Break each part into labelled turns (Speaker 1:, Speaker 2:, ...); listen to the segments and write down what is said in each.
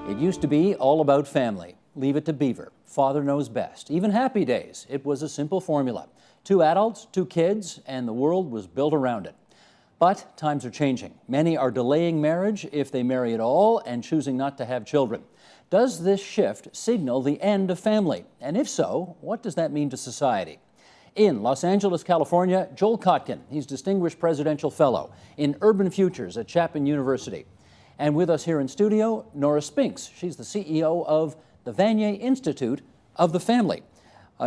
Speaker 1: It used to be all about family. Leave it to Beaver. Father knows best. Even happy days, it was a simple formula. 2 adults, 2 kids, and the world was built around it. But times are changing. Many are delaying marriage if they marry at all and choosing not to have children. Does this shift signal the end of family? And if so, what does that mean to society? In Los Angeles, California, Joel Kotkin. He's Distinguished Presidential Fellow in Urban Futures at Chapman University. And with us here in studio, Nora Spinks. She's the CEO of the Vanier Institute of the Family.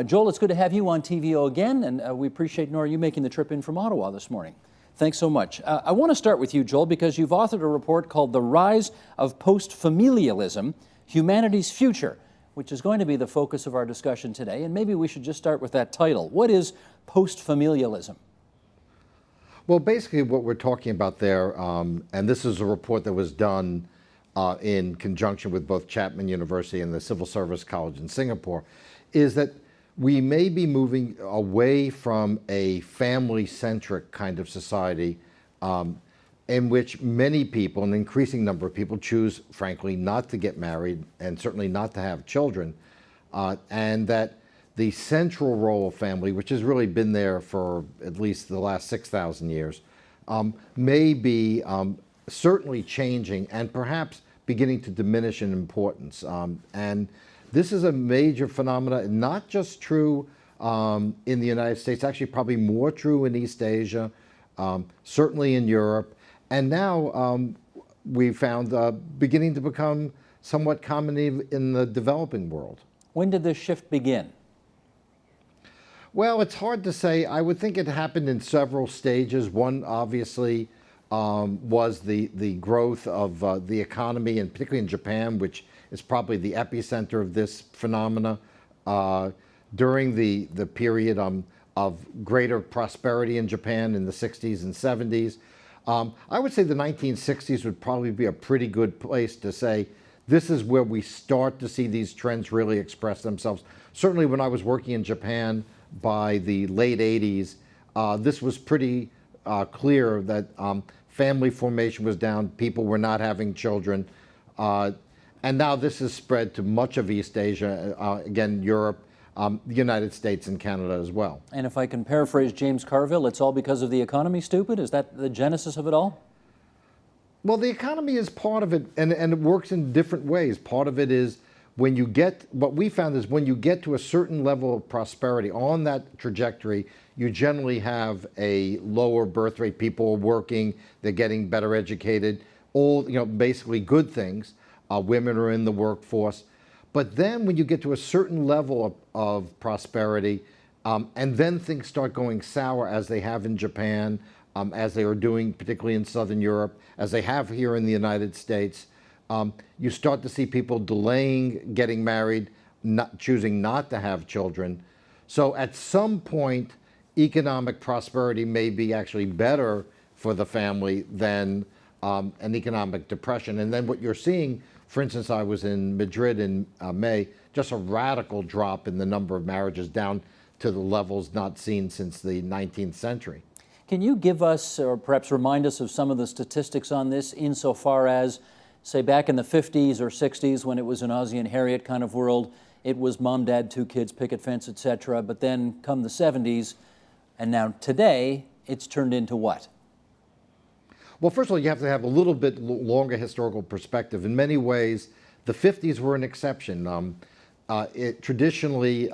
Speaker 1: Joel, it's good to have you on TVO again, and we appreciate, Nora, you making the trip in from Ottawa this morning. Thanks so much. I want to start with you, Joel, because you've authored a report called The Rise of Post-Familialism, Humanity's Future, which is going to be the focus of our discussion today. And maybe we should just start with that title. What is post-familialism?
Speaker 2: Well, basically what we're talking about there, and this is a report that was done in conjunction with both Chapman University and the Civil Service College in Singapore, is that we may be moving away from a family-centric kind of society in which many people, an increasing number of people, choose, frankly, not to get married and certainly not to have children, and that the central role of family, which has really been there for at least the last 6,000 years, may be certainly changing and perhaps beginning to diminish in importance. And this is a major phenomenon, not just true in the United States, actually probably more true in East Asia, certainly in Europe, and now we found beginning to become somewhat common in the developing world.
Speaker 1: When did this shift begin?
Speaker 2: Well, it's hard to say. I would think it happened in several stages. One, obviously, was the growth of the economy, and particularly in Japan, which is probably the epicenter of this phenomena. During the period of greater prosperity in Japan in the 60s and 70s, I would say the 1960s would probably be a pretty good place to say this is where we start to see these trends really express themselves. Certainly when I was working in Japan, by the late 80s, this was pretty clear that family formation was down, people were not having children, and now this has spread to much of East Asia, again, Europe, the United States and Canada as well.
Speaker 1: And if I can paraphrase James Carville, it's all because of the economy, stupid? Is that the genesis of it all?
Speaker 2: Well, the economy is part of it, and it works in different ways. Part of it is when you get, what we found is when you get to a certain level of prosperity on that trajectory, you generally have a lower birth rate. People are working, they're getting better educated, all, basically good things. Women are in the workforce. But then when you get to a certain level of prosperity, and then things start going sour, as they have in Japan, as they are doing particularly in Southern Europe, as they have here in the United States, you start to see people delaying getting married, choosing not to have children. So at some point, economic prosperity may be actually better for the family than an economic depression. And then what you're seeing, for instance, I was in Madrid in May, just a radical drop in the number of marriages down to the levels not seen since the 19th century.
Speaker 1: Can you give us, or perhaps remind us of some of the statistics on this insofar as, say, back in the 50s or 60s when it was an Ozzie and Harriet kind of world, it was mom, dad, 2 kids, picket fence, etc. But then come the 70s, and now today, it's turned into what?
Speaker 2: Well, first of all, you have to have a little bit longer historical perspective. In many ways, the 50s were an exception. Traditionally,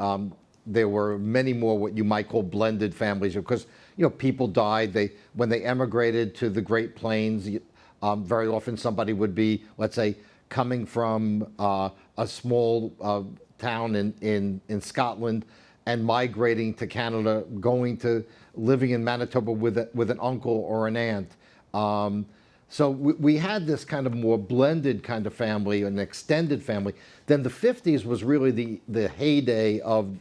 Speaker 2: there were many more what you might call blended families because people died. When they emigrated to the Great Plains, very often somebody would be, let's say, coming from a small town in Scotland and migrating to Canada, going to living in Manitoba with an uncle or an aunt. So we had this kind of more blended kind of family, an extended family. Then the 50s was really the heyday of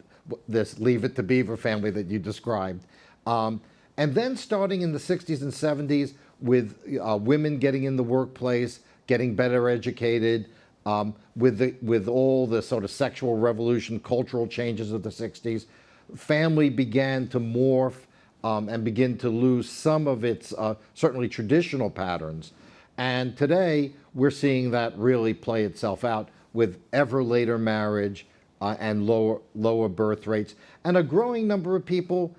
Speaker 2: this Leave It to Beaver family that you described. And then starting in the 60s and 70s with women getting in the workplace, getting better educated, with all the sort of sexual revolution, cultural changes of the 60s, family began to morph and begin to lose some of its certainly traditional patterns. And today, we're seeing that really play itself out with ever later marriage and lower birth rates, and a growing number of people,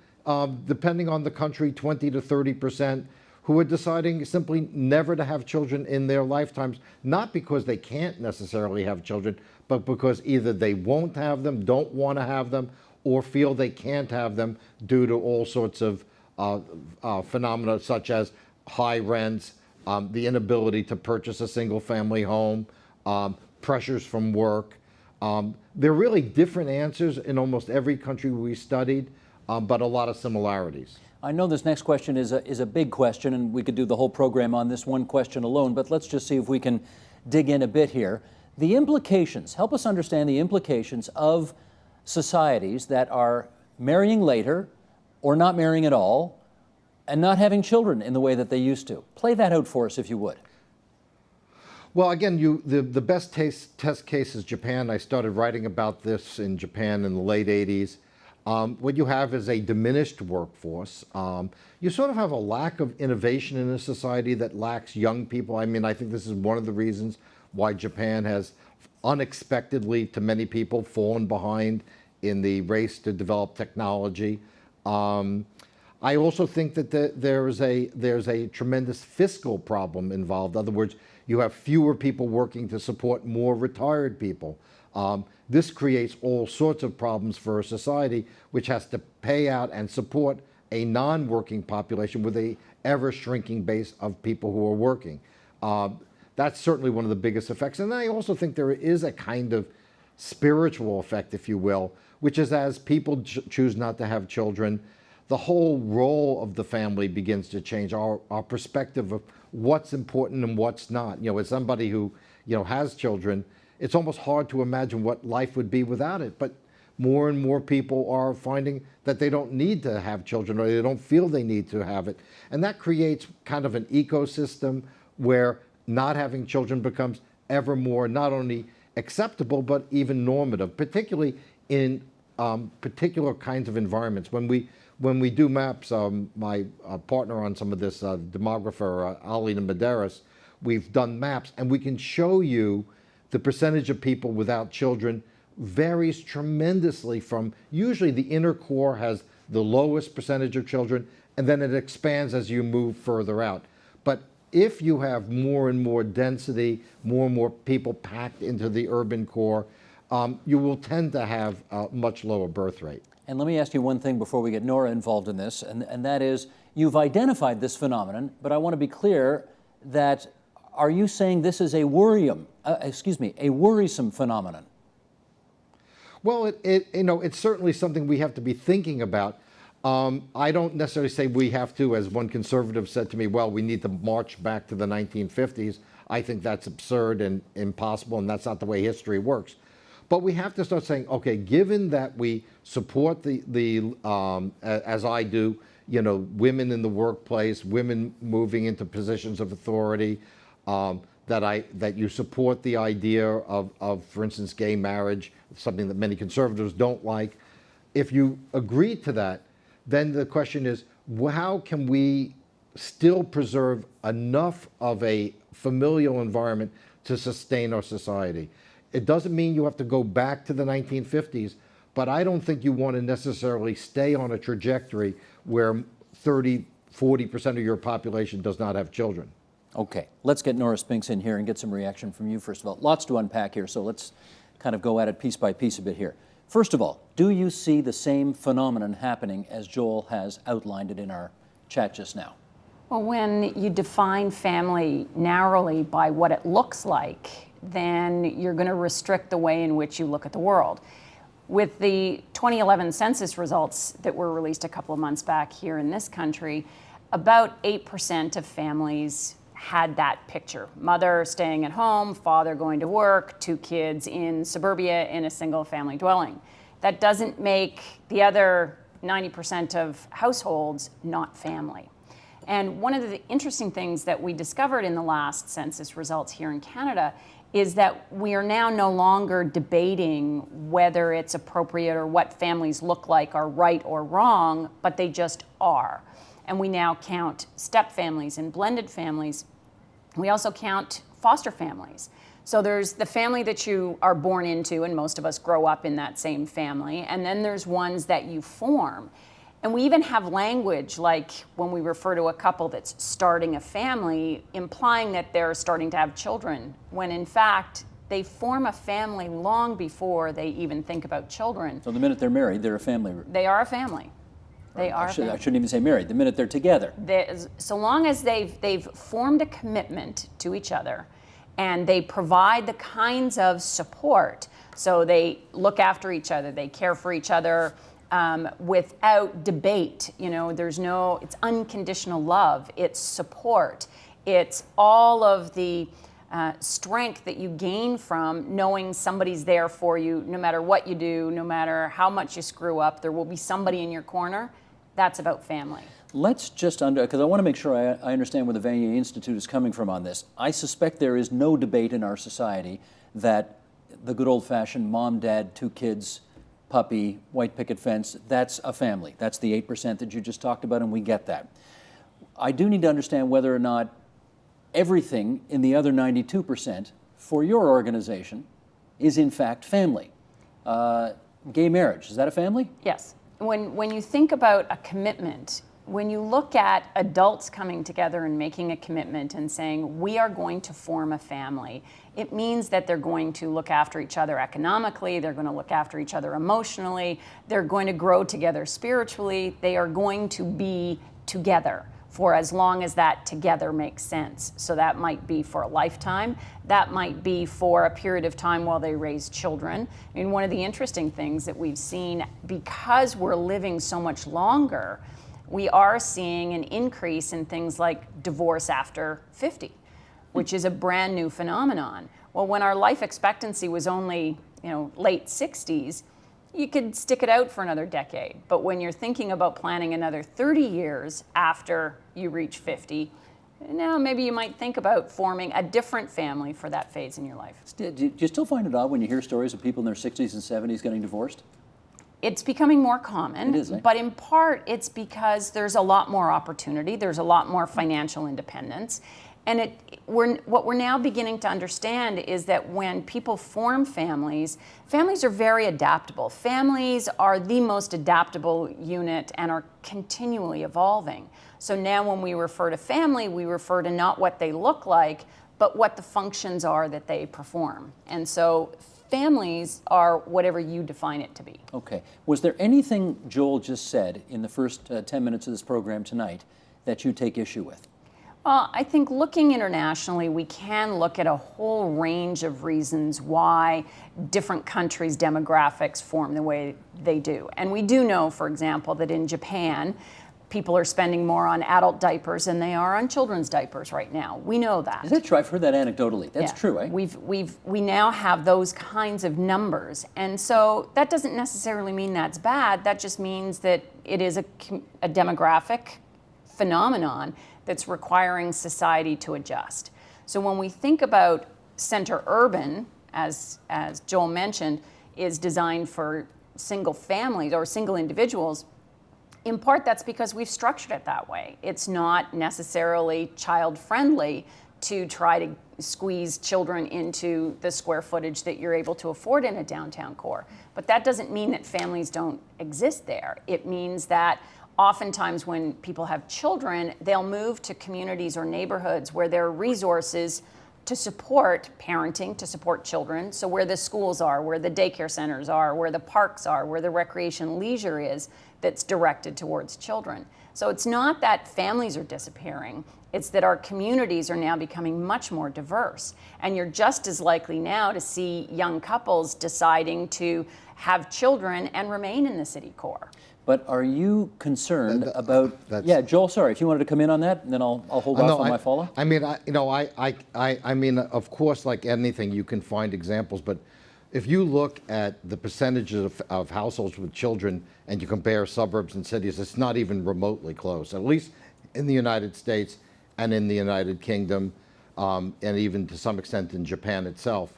Speaker 2: depending on the country, 20 to 30%, who are deciding simply never to have children in their lifetimes, not because they can't necessarily have children, but because either they won't have them, don't want to have them, or feel they can't have them due to all sorts of phenomena such as high rents, the inability to purchase a single family home, pressures from work. There are really different answers in almost every country we studied, but a lot of similarities.
Speaker 1: I know this next question is a big question, and we could do the whole program on this one question alone, but let's just see if we can dig in a bit here. The implications, help us understand the implications of societies that are marrying later or not marrying at all and not having children in the way that they used to. Play that out for us, if you would.
Speaker 2: Well, again, the best test case is Japan. I started writing about this in Japan in the late 80s. What you have is a diminished workforce. You sort of have a lack of innovation in a society that lacks young people. I mean, I think this is one of the reasons why Japan has unexpectedly, to many people, fallen behind in the race to develop technology. I also think that there's a tremendous fiscal problem involved. In other words, you have fewer people working to support more retired people. This creates all sorts of problems for a society which has to pay out and support a non-working population with a ever-shrinking base of people who are working. That's certainly one of the biggest effects. And I also think there is a kind of spiritual effect, if you will, which is as people choose not to have children, the whole role of the family begins to change. Our perspective of what's important and what's not. You know, as somebody who, has children, it's almost hard to imagine what life would be without it. But more and more people are finding that they don't need to have children, or they don't feel they need to have it. And that creates kind of an ecosystem where not having children becomes ever more not only acceptable, but even normative, particularly in particular kinds of environments. When we do maps, my partner on some of this, demographer, Alina Medeiros, we've done maps, and we can show you the percentage of people without children varies tremendously from, usually the inner core has the lowest percentage of children, and then it expands as you move further out. But if you have more and more density, more and more people packed into the urban core, you will tend to have a much lower birth rate.
Speaker 1: And let me ask you one thing before we get Nora involved in this, and that is, you've identified this phenomenon, but I want to be clear that, are you saying this is a worrisome phenomenon?
Speaker 2: Well, it's certainly something we have to be thinking about. I don't necessarily say we have to, as one conservative said to me, well, we need to march back to the 1950s. I think that's absurd and impossible, and that's not the way history works. But we have to start saying, okay, given that we support as I do, women in the workplace, women moving into positions of authority, that you support the idea of, for instance, gay marriage, something that many conservatives don't like. If you agree to that, then the question is, how can we still preserve enough of a familial environment to sustain our society? It doesn't mean you have to go back to the 1950s, but I don't think you want to necessarily stay on a trajectory where 30–40% of your population does not have children.
Speaker 1: Okay, let's get Nora Spinks in here and get some reaction from you first of all. Lots to unpack here, so let's kind of go at it piece by piece a bit here. First of all, do you see the same phenomenon happening as Joel has outlined it in our chat just now?
Speaker 3: Well, when you define family narrowly by what it looks like, then you're going to restrict the way in which you look at the world. With the 2011 census results that were released a couple of months back here in this country, about 8% of families had that picture. Mother staying at home, father going to work, 2 kids in suburbia in a single family dwelling. That doesn't make the other 90% of households not family. And one of the interesting things that we discovered in the last census results here in Canada is that we are now no longer debating whether it's appropriate or what families look like are right or wrong, but they just are. And we now count step families and blended families. We also count foster families. So there's the family that you are born into, and most of us grow up in that same family, and then there's ones that you form. And we even have language like when we refer to a couple that's starting a family, implying that they're starting to have children, when in fact, they form a family long before they even think about children.
Speaker 1: So the minute they're married, they're a family.
Speaker 3: They are a family. They are.
Speaker 1: I shouldn't even say married. The minute they're together.
Speaker 3: So long as they've formed a commitment to each other, and they provide the kinds of support. So they look after each other, they care for each other without debate. You know, it's unconditional love, it's support, it's all of the strength that you gain from knowing somebody's there for you, no matter what you do, no matter how much you screw up, there will be somebody in your corner. That's about family.
Speaker 1: Let's just because I want to make sure I understand where the Vanier Institute is coming from on this. I suspect there is no debate in our society that the good old-fashioned mom, dad, 2 kids, puppy, white picket fence, that's a family. That's the 8% that you just talked about, and we get that. I do need to understand whether or not everything in the other 92% for your organization is in fact family. Gay marriage, is that a family?
Speaker 3: Yes. When you think about a commitment, when you look at adults coming together and making a commitment and saying, we are going to form a family, it means that they're going to look after each other economically, they're going to look after each other emotionally, they're going to grow together spiritually, they are going to be together for as long as that together makes sense. So that might be for a lifetime, that might be for a period of time while they raise children. I mean, one of the interesting things that we've seen, because we're living so much longer, we are seeing an increase in things like divorce after 50, which is a brand new phenomenon. Well, when our life expectancy was only, late 60s, you could stick it out for another decade. But when you're thinking about planning another 30 years after you reach 50, now maybe you might think about forming a different family for that phase in your life.
Speaker 1: Do you still find it odd when you hear stories of people in their 60s and 70s getting divorced?
Speaker 3: It's becoming more common,
Speaker 1: It is, eh?
Speaker 3: but in part it's because there's a lot more opportunity, there's a lot more financial independence, and what we're now beginning to understand is that when people form families, families are very adaptable. Families are the most adaptable unit and are continually evolving. So now when we refer to family, we refer to not what they look like, but what the functions are that they perform. And so families are whatever you define it to be.
Speaker 1: Okay. Was there anything Joel just said in the first 10 minutes of this program tonight that you take issue with?
Speaker 3: Well, I think looking internationally, we can look at a whole range of reasons why different countries' demographics form the way they do. And we do know, for example, that in Japan, people are spending more on adult diapers than they are on children's diapers right now. We know that.
Speaker 1: Is that true? I've heard that anecdotally. That's true, eh?
Speaker 3: We now have those kinds of numbers. And so that doesn't necessarily mean that's bad. That just means that it is a demographic phenomenon that's requiring society to adjust. So when we think about center urban, as Joel mentioned, is designed for single families or single individuals, in part that's because we've structured it that way. It's not necessarily child-friendly to try to squeeze children into the square footage that you're able to afford in a downtown core. But that doesn't mean that families don't exist there. It means that oftentimes when people have children, they'll move to communities or neighborhoods where there are resources to support parenting, to support children. So where the schools are, where the daycare centers are, where the parks are, where the recreation leisure is that's directed towards children. So it's not that families are disappearing, it's that our communities are now becoming much more diverse. And you're just as likely now to see young couples deciding to have children and remain in the city core.
Speaker 1: But are you concerned about? Yeah, Joel. Sorry, if you wanted to come in on that, and then I'll hold off on my follow.
Speaker 2: I mean, of course, like anything, you can find examples. But if you look at the percentages of households with children and you compare suburbs and cities, it's not even remotely close. At least in the United States and in the United Kingdom, and even to some extent in Japan itself.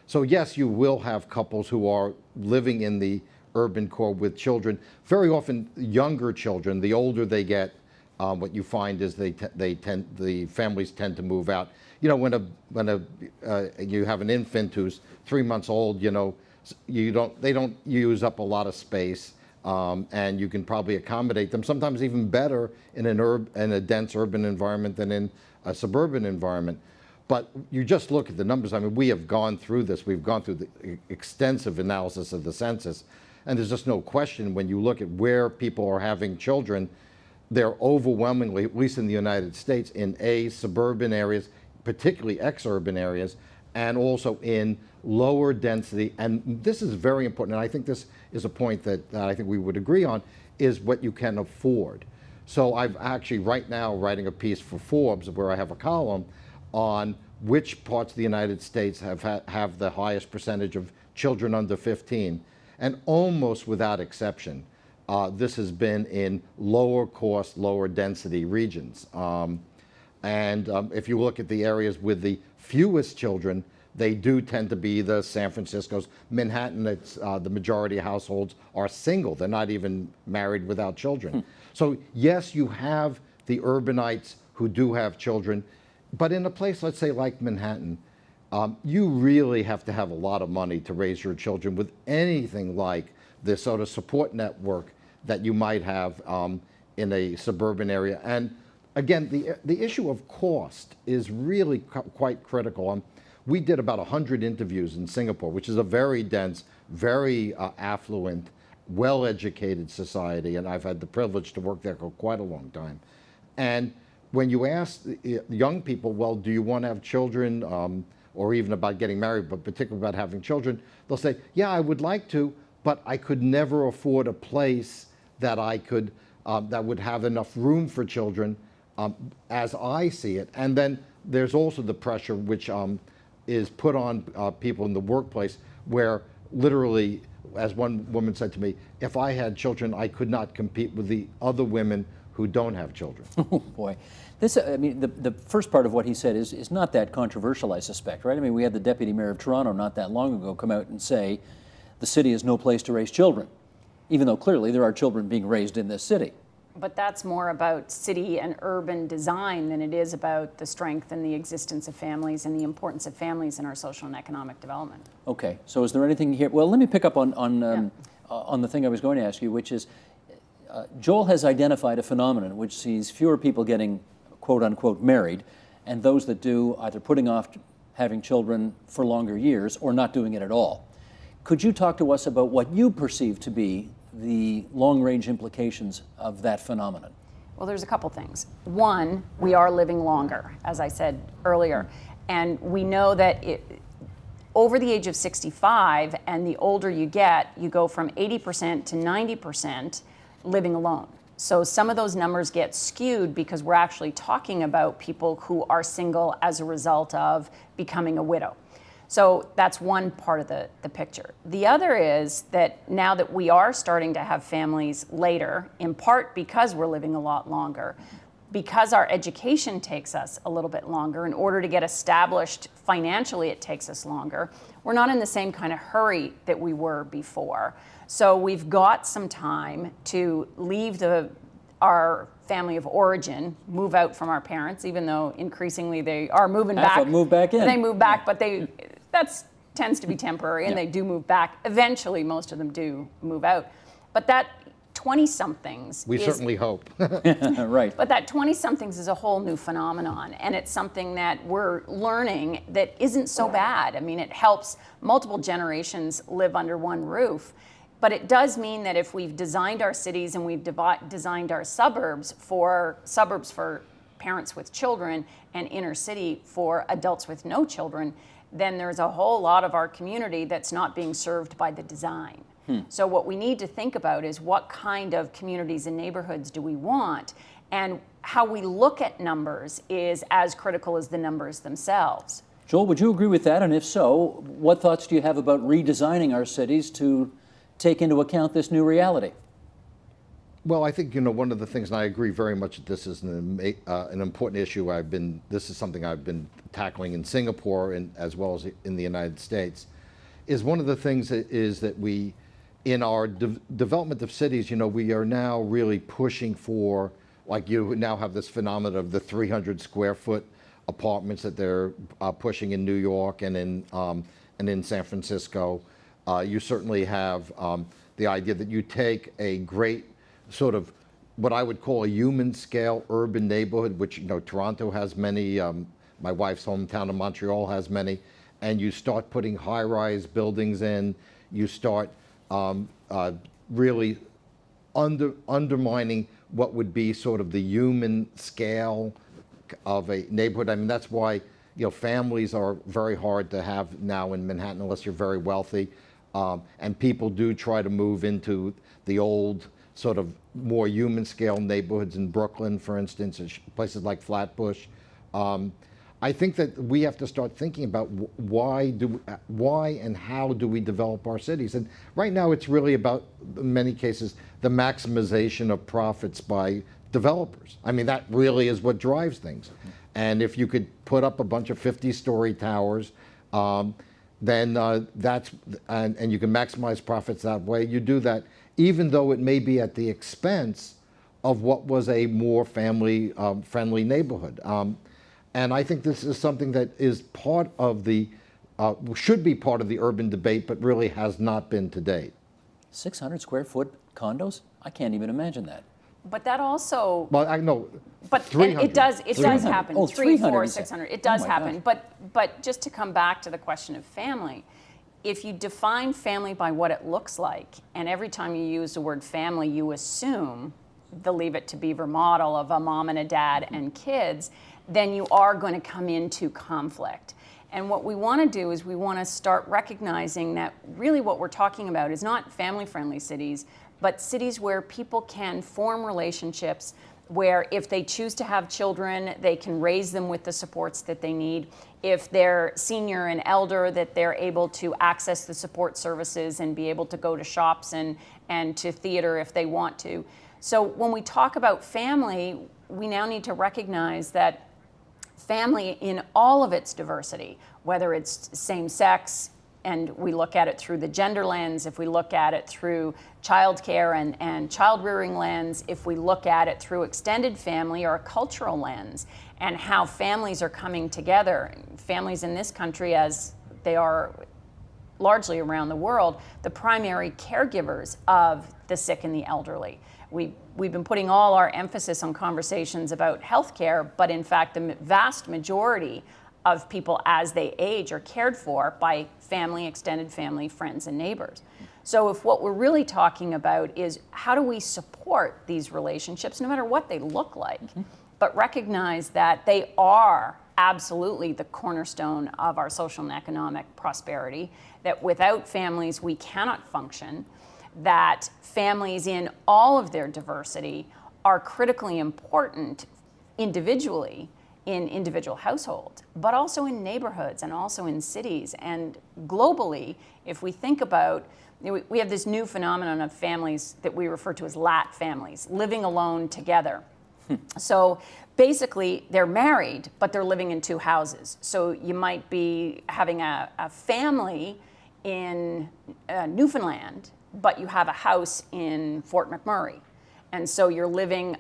Speaker 2: So yes, you will have couples who are living in the urban core with children, very often younger children. The older they get, what you find is the families tend to move out. You know, when you have an infant who's 3 months old, you know, they don't use up a lot of space, and you can probably accommodate them sometimes even better in in a dense urban environment than in a suburban environment. But you just look at the numbers. I mean, we have gone through this. We've gone through the extensive analysis of the census, and there's just no question when you look at where people are having children, they're overwhelmingly, at least in the United States, in suburban areas, particularly ex-urban areas, and also in lower density. And this is very important, and I think this is a point that I think we would agree on, is what you can afford. So I'm actually right now writing a piece for Forbes where I have a column on which parts of the United States have the highest percentage of children under 15. And almost without exception, this has been in lower cost, lower density regions. If you look at the areas with the fewest children, they do tend to be the San Franciscos. Manhattan, it's, the majority of households are single. They're not even married without children. So yes, you have the urbanites who do have children, but in a place, let's say like Manhattan, you really have to have a lot of money to raise your children with anything like the sort of support network that you might have in a suburban area. And again, the issue of cost is really quite critical. We did about 100 interviews in Singapore, which is a very dense, very affluent, well-educated society, and I've had the privilege to work there for quite a long time. And when you ask young people, well, do you want to have children, or even about getting married, but particularly about having children, they'll say, yeah, I would like to, but I could never afford a place that I could, that would have enough room for children, as I see it. And then there's also the pressure which is put on people in the workplace, where literally, as one woman said to me, if I had children, I could not compete with the other women who don't have children.
Speaker 1: Oh boy. This, I mean, the first part of what he said is not that controversial, I suspect, right? I mean, we had the deputy mayor of Toronto not that long ago come out and say the city is no place to raise children, even though clearly there are children being raised in this city.
Speaker 3: But that's more about city and urban design than it is about the strength and the existence of families and the importance of families in our social and economic development.
Speaker 1: Okay, so is there anything here? Well, let me pick up on the thing I was going to ask you, which is Joel has identified a phenomenon which sees fewer people getting quote unquote married, and those that do either putting off having children for longer years or not doing it at all. Could you talk to us about what you perceive to be the long-range implications of that phenomenon?
Speaker 3: Well, there's a couple things. One, we are living longer, as I said earlier, and we know that over the age of 65, and the older you get, you go from 80% to 90% living alone. So some of those numbers get skewed because we're actually talking about people who are single as a result of becoming a widow. So that's one part of the picture. The other is that now that we are starting to have families later, in part because we're living a lot longer, because our education takes us a little bit longer, in order to get established financially it takes us longer, we're not in the same kind of hurry that we were before. So we've got some time to leave our family of origin, move out from our parents, even though increasingly they are moving back.
Speaker 1: Move back in.
Speaker 3: They move back, but that tends to be temporary, and they do move back. Eventually, most of them do move out. But that 20-somethings
Speaker 2: We certainly hope.
Speaker 1: Right.
Speaker 3: But that 20-somethings is a whole new phenomenon, and it's something that we're learning that isn't so bad. I mean, it helps multiple generations live under one roof. But it does mean that if we've designed our cities and we've designed our suburbs for parents with children and inner city for adults with no children, then there's a whole lot of our community that's not being served by the design. So what we need to think about is what kind of communities and neighborhoods do we want, and how we look at numbers is as critical as the numbers themselves.
Speaker 1: Joel, would you agree with that? And if so, what thoughts do you have about redesigning our cities to take into account this new reality?
Speaker 2: Well, I think, one of the things, and I agree very much that this is an important issue. This is something I've been tackling in Singapore and as well as in the United States, is one of the things that we, in our development of cities, we are now really pushing for, like you now have this phenomenon of the 300 square foot apartments that they're pushing in New York and in San Francisco. You certainly have the idea that you take a great sort of what I would call a human scale urban neighborhood, which, you know, Toronto has many, my wife's hometown of Montreal has many, and you start putting high-rise buildings in, you start really undermining what would be sort of the human scale of a neighborhood. I mean, that's why, you know, families are very hard to have now in Manhattan unless you're very wealthy. And people do try to move into the old sort of more human scale neighborhoods in Brooklyn, for instance, and places like Flatbush. I think that we have to start thinking about why and how do we develop our cities. And right now it's really about, in many cases, the maximization of profits by developers. I mean, that really is what drives things. And if you could put up a bunch of 50-story towers, then and you can maximize profits that way. You do that, even though it may be at the expense of what was a more family friendly neighborhood. And I think this is something that is part of the, should be part of the urban debate, but really has not been to date.
Speaker 1: 600 square foot condos? I can't even imagine that.
Speaker 3: But that also,
Speaker 2: Well, I know,
Speaker 3: but and
Speaker 2: 300.
Speaker 3: it does
Speaker 1: 300.
Speaker 3: happen.
Speaker 1: Oh,
Speaker 3: 3, 4,
Speaker 1: 300.
Speaker 3: 600. It does
Speaker 1: Oh my
Speaker 3: happen. But just to come back to the question of family, if you define family by what it looks like, and every time you use the word family, you assume the Leave It to Beaver model of a mom and a dad and kids, then you are going to come into conflict. And what we want to do is we want to start recognizing that really what we're talking about is not family-friendly cities, but cities where people can form relationships, where if they choose to have children, they can raise them with the supports that they need. If they're senior and elder, that they're able to access the support services and be able to go to shops and to theater if they want to. So when we talk about family, we now need to recognize that family in all of its diversity, whether it's same-sex, and we look at it through the gender lens, if we look at it through childcare and child-rearing lens, if we look at it through extended family or a cultural lens, and how families are coming together. Families in this country, as they are largely around the world, the primary caregivers of the sick and the elderly. We've been putting all our emphasis on conversations about healthcare, but in fact, the vast majority of people as they age are cared for by family, extended family, friends, and neighbors. So if what we're really talking about is how do we support these relationships, no matter what they look like, but recognize that they are absolutely the cornerstone of our social and economic prosperity, that without families we cannot function, that families in all of their diversity are critically important individually in individual households, but also in neighborhoods and also in cities and globally. If we think about, we have this new phenomenon of families that we refer to as LAT families, living alone together. So basically they're married, but they're living in two houses. So you might be having a family in Newfoundland, but you have a house in Fort McMurray. And so you're living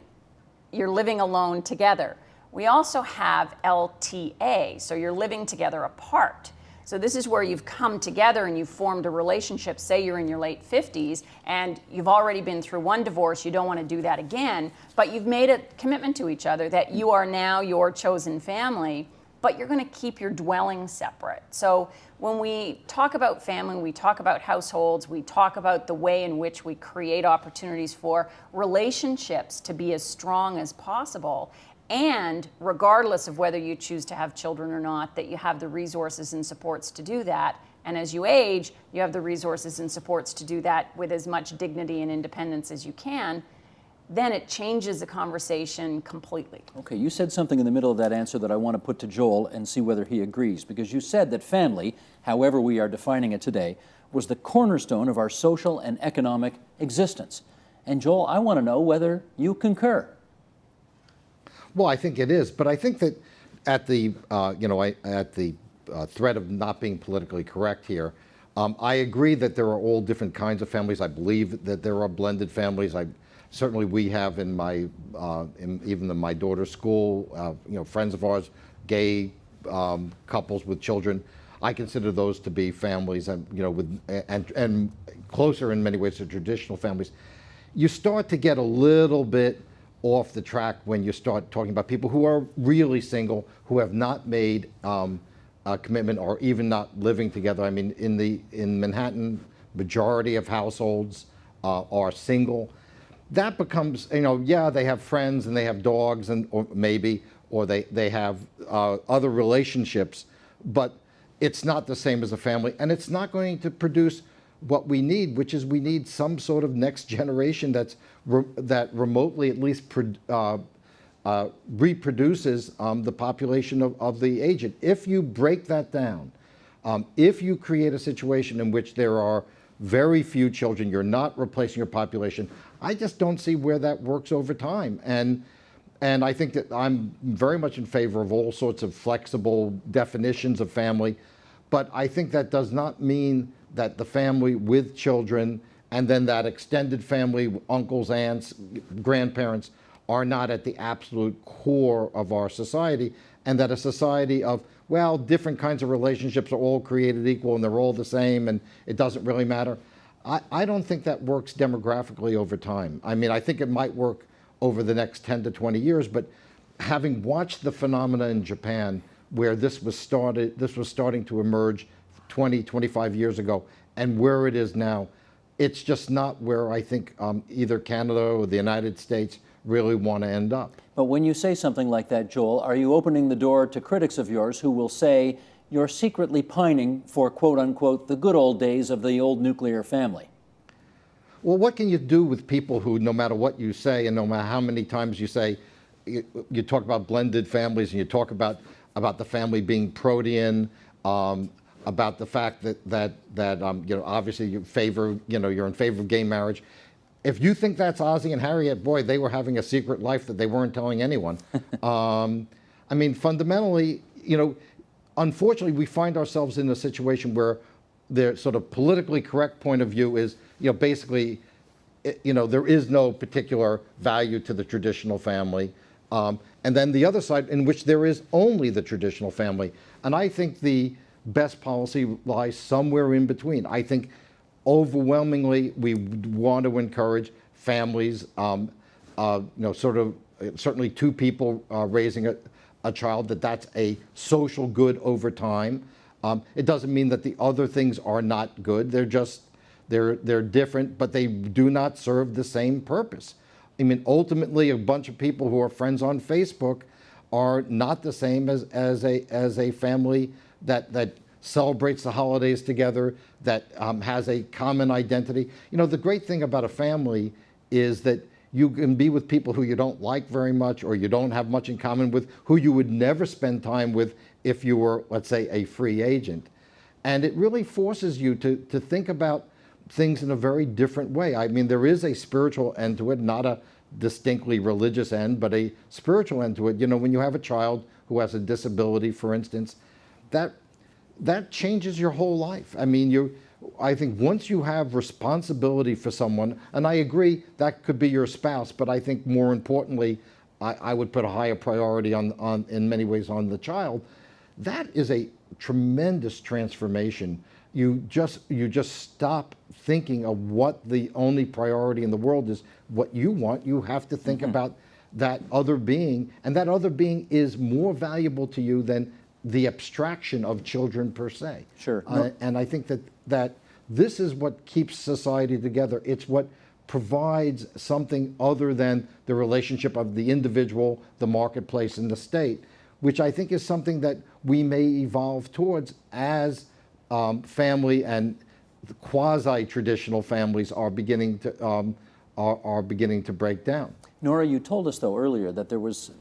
Speaker 3: alone together. We also have LTA, so you're living together apart. So this is where you've come together and you've formed a relationship. Say you're in your late 50s and you've already been through one divorce, you don't want to do that again, but you've made a commitment to each other that you are now your chosen family, but you're going to keep your dwelling separate. So when we talk about family, we talk about households, we talk about the way in which we create opportunities for relationships to be as strong as possible. And regardless of whether you choose to have children or not, that you have the resources and supports to do that. And as you age, you have the resources and supports to do that with as much dignity and independence as you can. Then it changes the conversation completely.
Speaker 1: Okay, you said something in the middle of that answer that I want to put to Joel and see whether he agrees, because you said that family, however we are defining it today, was the cornerstone of our social and economic existence. And Joel, I want to know whether you concur.
Speaker 2: Well, I think it is, but I think that at the threat of not being politically correct here, I agree that there are all different kinds of families. I believe that there are blended families. I certainly we have in my, even in my daughter's school, friends of ours, gay couples with children. I consider those to be families, and and closer in many ways to traditional families. You start to get a little bit off the track when you start talking about people who are really single, who have not made a commitment or even not living together. I mean, in Manhattan, majority of households are single. That becomes, yeah, they have friends and they have dogs or they have other relationships, but it's not the same as a family, and it's not going to produce what we need, which is we need some sort of next generation that remotely at least reproduces the population of the aged. If you break that down, if you create a situation in which there are very few children, you're not replacing your population, I just don't see where that works over time. And I think that I'm very much in favor of all sorts of flexible definitions of family, but I think that does not mean that the family with children and then that extended family, uncles, aunts, grandparents, are not at the absolute core of our society, and that a society of, well, different kinds of relationships are all created equal and they're all the same and it doesn't really matter. I don't think that works demographically over time. I mean, I think it might work over the next 10 to 20 years, but having watched the phenomena in Japan where this was starting to emerge 20, 25 years ago, and where it is now, it's just not where I think either Canada or the United States really want to end up.
Speaker 1: But when you say something like that, Joel, are you opening the door to critics of yours who will say you're secretly pining for, quote unquote, the good old days of the old nuclear family?
Speaker 2: Well, what can you do with people who, no matter what you say and no matter how many times you say, you talk about blended families and you talk about the family being protean, about the fact that obviously you're in favor of gay marriage. If you think that's Ozzie and Harriet, boy, they were having a secret life that they weren't telling anyone. I mean, fundamentally, unfortunately, we find ourselves in a situation where the sort of politically correct point of view is, basically, there is no particular value to the traditional family. And then the other side in which there is only the traditional family. And I think the best policy lies somewhere in between. I think overwhelmingly we want to encourage families, certainly two people raising a child, that's a social good over time. It doesn't mean that the other things are not good. They're different, but they do not serve the same purpose. I mean, ultimately, a bunch of people who are friends on Facebook are not the same as a family that celebrates the holidays together, that has a common identity. The great thing about a family is that you can be with people who you don't like very much or you don't have much in common with, who you would never spend time with if you were, let's say, a free agent. And it really forces you to think about things in a very different way. I mean, there is a spiritual end to it, not a distinctly religious end, but a spiritual end to it. When you have a child who has a disability, for instance, that changes your whole life. I mean, I think once you have responsibility for someone, and I agree that could be your spouse, but I think more importantly, I would put a higher priority on in many ways on the child. That is a tremendous transformation. You just stop thinking of what the only priority in the world is, what you want. You have to think about that other being, and that other being is more valuable to you than the abstraction of children per se.
Speaker 1: Sure.
Speaker 2: And I think that this is what keeps society together. It's what provides something other than the relationship of the individual, the marketplace, and the state, which I think is something that we may evolve towards as family and quasi-traditional families are beginning to break down.
Speaker 1: Nora, you told us, though, earlier that there was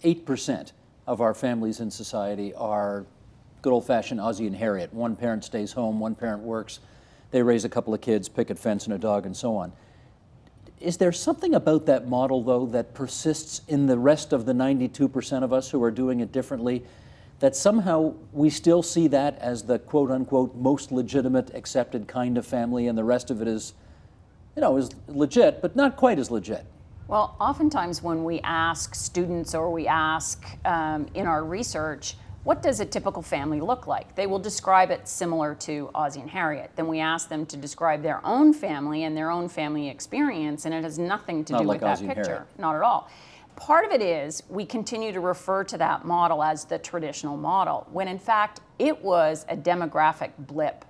Speaker 1: 8% of our families in society are good old-fashioned Ozzie and Harriet. One parent stays home, one parent works, they raise a couple of kids, picket fence and a dog, and so on. Is there something about that model, though, that persists in the rest of the 92% of us who are doing it differently, that somehow we still see that as the quote-unquote most legitimate, accepted kind of family, and the rest of it is, is legit, but not quite as legit?
Speaker 3: Well, oftentimes when we ask students or we ask in our research, what does a typical family look like? They will describe it similar to Ozzie and Harriet. Then we ask them to describe their own family and their own family experience, and it has nothing to
Speaker 1: Not
Speaker 3: do
Speaker 1: like
Speaker 3: with that
Speaker 1: Ozzie and
Speaker 3: picture.
Speaker 1: Harriet.
Speaker 3: Not at all. Part of it is we continue to refer to that model as the traditional model, when in fact it was a demographic blip.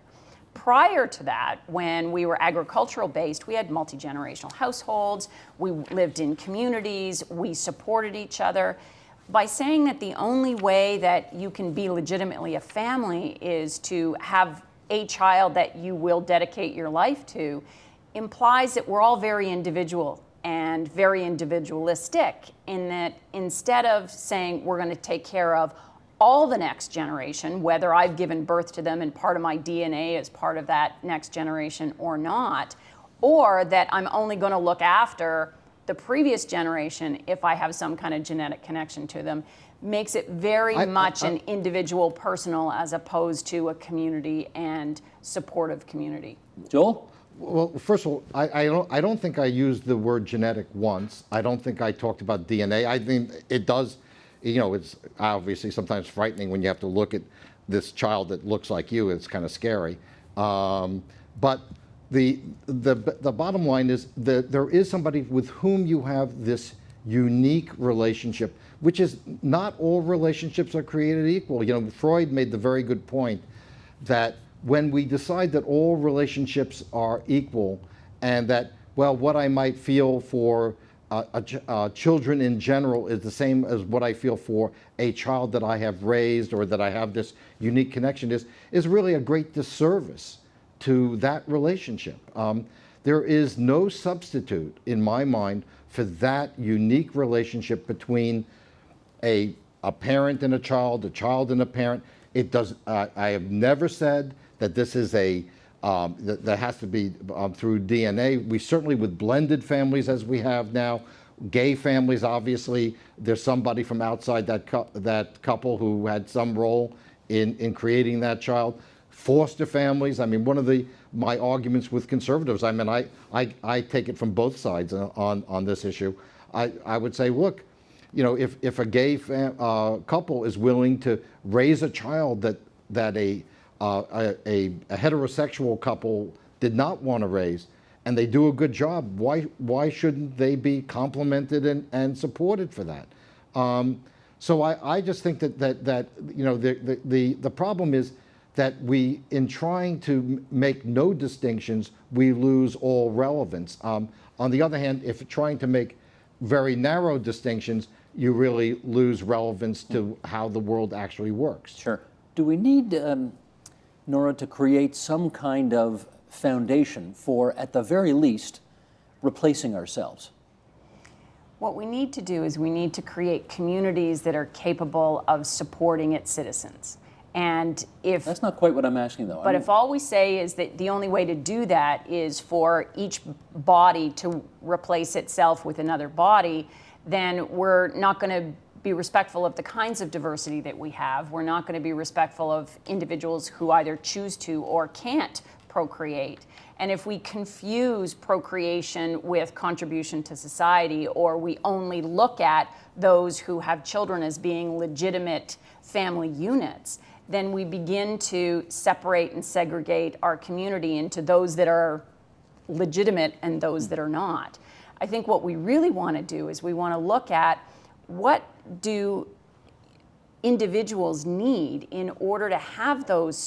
Speaker 3: Prior to that, when we were agricultural based, we had multi-generational households, we lived in communities, we supported each other. By saying that the only way that you can be legitimately a family is to have a child that you will dedicate your life to, implies that we're all very individual and very individualistic, in that instead of saying we're going to take care of all the next generation, whether I've given birth to them and part of my DNA is part of that next generation or not, or that I'm only going to look after the previous generation if I have some kind of genetic connection to them, makes it very much an individual, personal, as opposed to a community and supportive community.
Speaker 1: Joel?
Speaker 2: Well, first of all, I don't think I used the word genetic once. I don't think I talked about DNA. I think it does, it's obviously sometimes frightening when you have to look at this child that looks like you. It's kind of scary. But the bottom line is that there is somebody with whom you have this unique relationship, which is not all relationships are created equal. Freud made the very good point that when we decide that all relationships are equal and that, well, what I might feel for children in general is the same as what I feel for a child that I have raised or that I have this unique connection is really a great disservice to that relationship. There is no substitute in my mind for that unique relationship between a parent and a child and a parent. It does. I have never said that this is that has to be through DNA. We certainly, with blended families as we have now, gay families, obviously, there's somebody from outside that couple who had some role in creating that child. Foster families. I mean, one of my arguments with conservatives, I mean, I take it from both sides on this issue. I would say, look, if a gay couple is willing to raise a child that a heterosexual couple did not want to raise, and they do a good job, why shouldn't they be complimented and supported for that? So I just think that the problem is that we, in trying to make no distinctions, we lose all relevance. On the other hand, if trying to make very narrow distinctions, you really lose relevance to how the world actually works.
Speaker 1: Sure. Do we need, Nora, to create some kind of foundation for, at the very least, replacing ourselves?
Speaker 3: What we need to do is we need to create communities that are capable of supporting its citizens. And if
Speaker 1: That's not quite what I'm asking, though.
Speaker 3: But if all we say is that the only way to do that is for each body to replace itself with another body, then we're not going to be respectful of the kinds of diversity that we have. We're not going to be respectful of individuals who either choose to or can't procreate. And if we confuse procreation with contribution to society, or we only look at those who have children as being legitimate family units, then we begin to separate and segregate our community into those that are legitimate and those that are not. I think what we really want to do is we want to look at what do individuals need in order to have those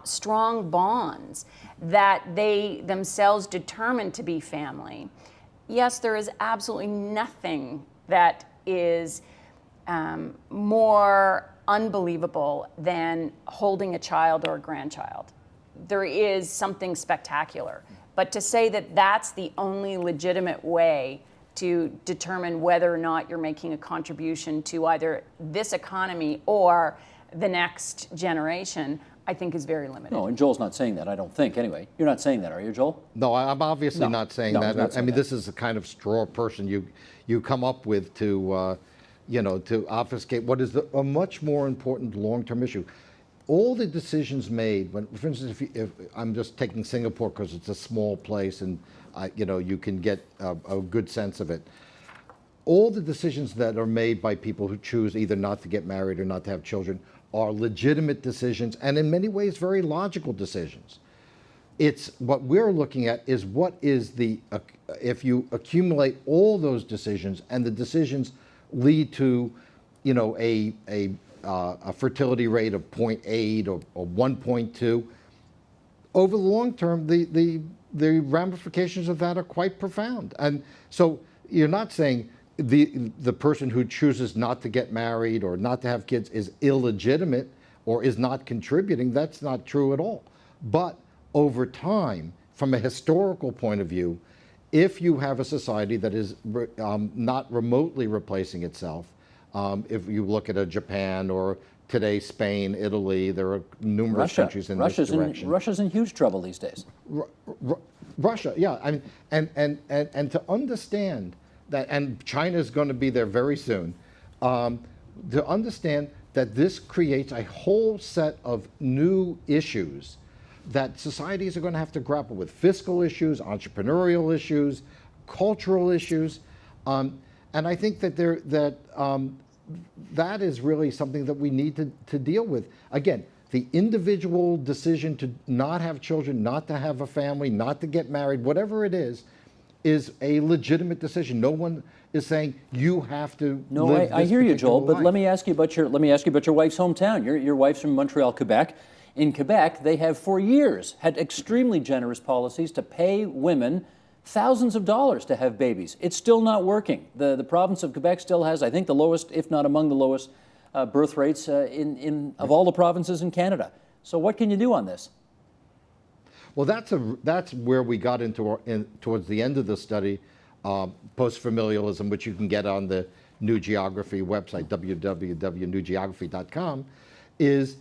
Speaker 3: strong bonds that they themselves determine to be family. Yes, there is absolutely nothing that is more unbelievable than holding a child or a grandchild. There is something spectacular. But to say that that's the only legitimate way to determine whether or not you're making a contribution to either this economy or the next generation, I think is very limited.
Speaker 1: No, and Joel's not saying that, I don't think, anyway. You're not saying that, are you, Joel?
Speaker 2: No, I'm obviously not saying
Speaker 1: No,
Speaker 2: that.
Speaker 1: he's not saying
Speaker 2: I mean,
Speaker 1: that.
Speaker 2: this is the kind of straw person you come up with to obfuscate what is a much more important long-term issue. All the decisions made, for instance, if I'm just taking Singapore because it's a small place and you can get a good sense of it. all the decisions that are made by people who choose either not to get married or not to have children are legitimate decisions, and in many ways very logical decisions. It's what we're looking at is what is the, if you accumulate all those decisions and the decisions lead to, you know, a fertility rate of 0.8 or 1.2, over the long term, the ramifications of that are quite profound. And so you're not saying the person who chooses not to get married or not to have kids is illegitimate or is not contributing. That's not true at all. But over time, from a historical point of view, if you have a society that is not remotely replacing itself, if you look at a Japan or today Spain, Italy, there are numerous countries in this direction.
Speaker 1: Russia's in huge trouble these days.
Speaker 2: Russia, yeah, I mean, and to understand that, and China is going to be there very soon, to understand that this creates a whole set of new issues that societies are going to have to grapple with: fiscal issues, entrepreneurial issues, cultural issues, and I think that that is really something that we need to deal with. Again, the individual decision to not have children, not to have a family, not to get married, whatever it is a legitimate decision. No one is saying you have to.
Speaker 1: No,
Speaker 2: live
Speaker 1: I
Speaker 2: this
Speaker 1: hear you, Joel.
Speaker 2: particular
Speaker 1: But let me ask you about your wife's hometown. Your wife's from Montreal, Quebec. In Quebec, they have for years had extremely generous policies to pay women thousands of dollars to have babies. It's still not working. The province of Quebec still has, I think, the lowest, if not among the lowest, birth rates of all the provinces in Canada. So what can you do on this?
Speaker 2: Well, that's where we got into towards the end of the study, post-familialism, which you can get on the New Geography website, www.newgeography.com, is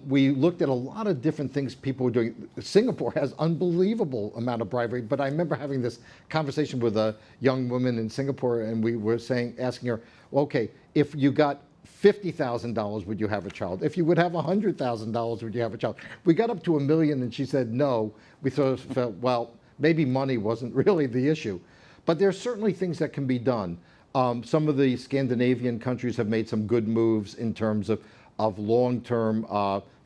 Speaker 2: we looked at a lot of different things people were doing. Singapore has unbelievable amount of bribery, but I remember having this conversation with a young woman in Singapore, and we were asking her, well, okay, if you got $50,000, would you have a child? If you would have $100,000, would you have a child? We got up to $1 million, and she said no. We sort of felt, well, maybe money wasn't really the issue. But there's certainly things that can be done. Some of the Scandinavian countries have made some good moves in terms of long-term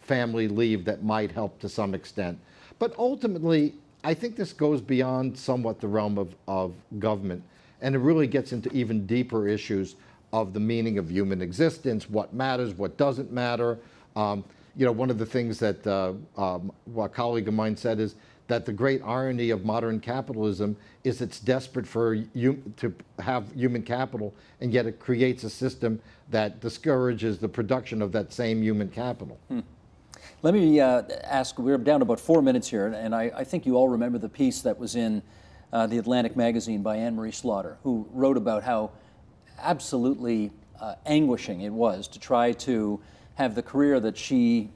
Speaker 2: family leave that might help to some extent. But ultimately, I think this goes beyond somewhat the realm of government, and it really gets into even deeper issues of the meaning of human existence, what matters, what doesn't matter. You know, one of the things that a colleague of mine said is that the great irony of modern capitalism is it's desperate to have human capital, and yet it creates a system that discourages the production of that same human capital.
Speaker 1: Let me ask, we're down to about 4 minutes here, and I think you all remember the piece that was in the Atlantic magazine by Anne-Marie Slaughter, who wrote about how absolutely anguishing it was to try to have the career that she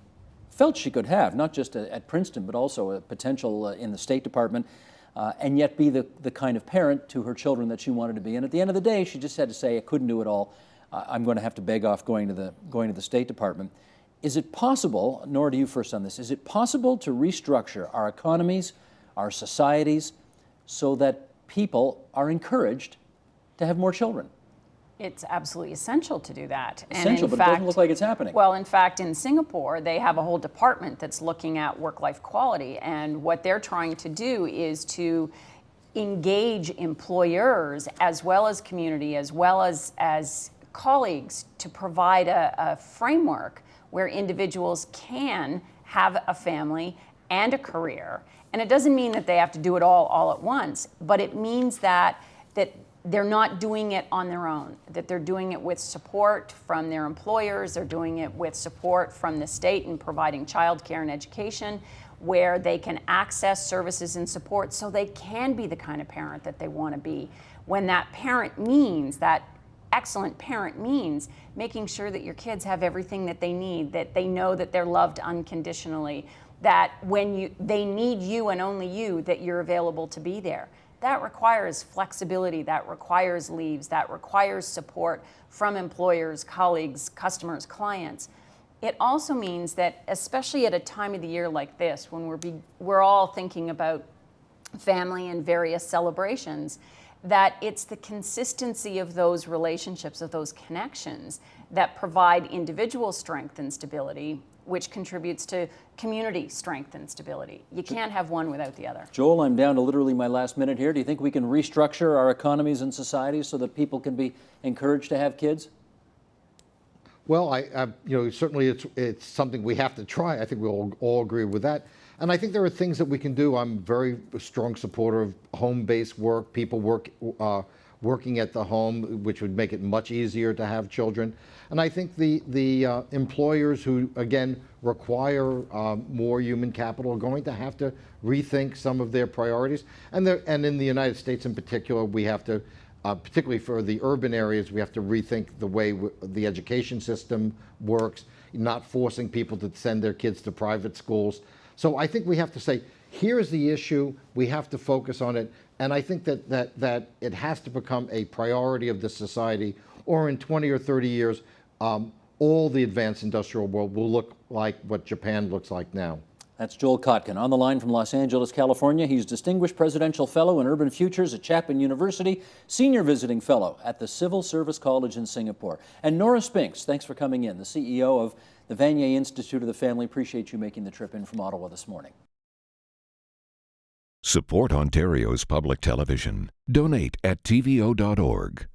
Speaker 1: felt she could have, not just at Princeton, but also a potential in the State Department, and yet be the kind of parent to her children that she wanted to be. And at the end of the day, she just had to say, I couldn't do it all. I'm going to have to beg off going to the State Department. Is it possible, Nora, to you first on this, is it possible to restructure our economies, our societies, so that people are encouraged to have more children?
Speaker 3: It's absolutely essential to do that.
Speaker 1: Essential, but it doesn't look like it's happening.
Speaker 3: Well, in fact, in Singapore, they have a whole department that's looking at work-life quality, and what they're trying to do is to engage employers as well as community, as well as colleagues, to provide a framework where individuals can have a family and a career. And it doesn't mean that they have to do it all at once, but it means that they're not doing it on their own, that they're doing it with support from their employers, they're doing it with support from the state in providing childcare and education, where they can access services and support so they can be the kind of parent that they want to be. When that parent means, that excellent parent means making sure that your kids have everything that they need, that they know that they're loved unconditionally, that when they need you and only you, that you're available to be there. That requires flexibility, that requires leaves, that requires support from employers, colleagues, customers, clients. It also means that, especially at a time of the year like this, when we're all thinking about family and various celebrations, that it's the consistency of those relationships, of those connections, that provide individual strength and stability, which contributes to community strength and stability. You can't have one without the other.
Speaker 1: Joel, I'm down to literally my last minute here. Do you think we can restructure our economies and societies so that people can be encouraged to have kids?
Speaker 2: Well, certainly it's something we have to try. I think we all agree with that. And I think there are things that we can do. I'm very strong supporter of home-based work, people working at the home, which would make it much easier to have children. And I think the employers who, again, require more human capital are going to have to rethink some of their priorities. And in the United States in particular, we have to, particularly for the urban areas, we have to rethink the way the education system works, not forcing people to send their kids to private schools. So I think we have to say, here's the issue, we have to focus on it, and I think that it has to become a priority of the society, or in 20 or 30 years, all the advanced industrial world will look like what Japan looks like now.
Speaker 1: That's Joel Kotkin on the line from Los Angeles, California. He's Distinguished Presidential Fellow in Urban Futures at Chapman University, Senior Visiting Fellow at the Civil Service College in Singapore. And Nora Spinks, thanks for coming in, the CEO of the Vanier Institute of the Family. Appreciate you making the trip in from Ottawa this morning.
Speaker 4: Support Ontario's public television. Donate at tvo.org.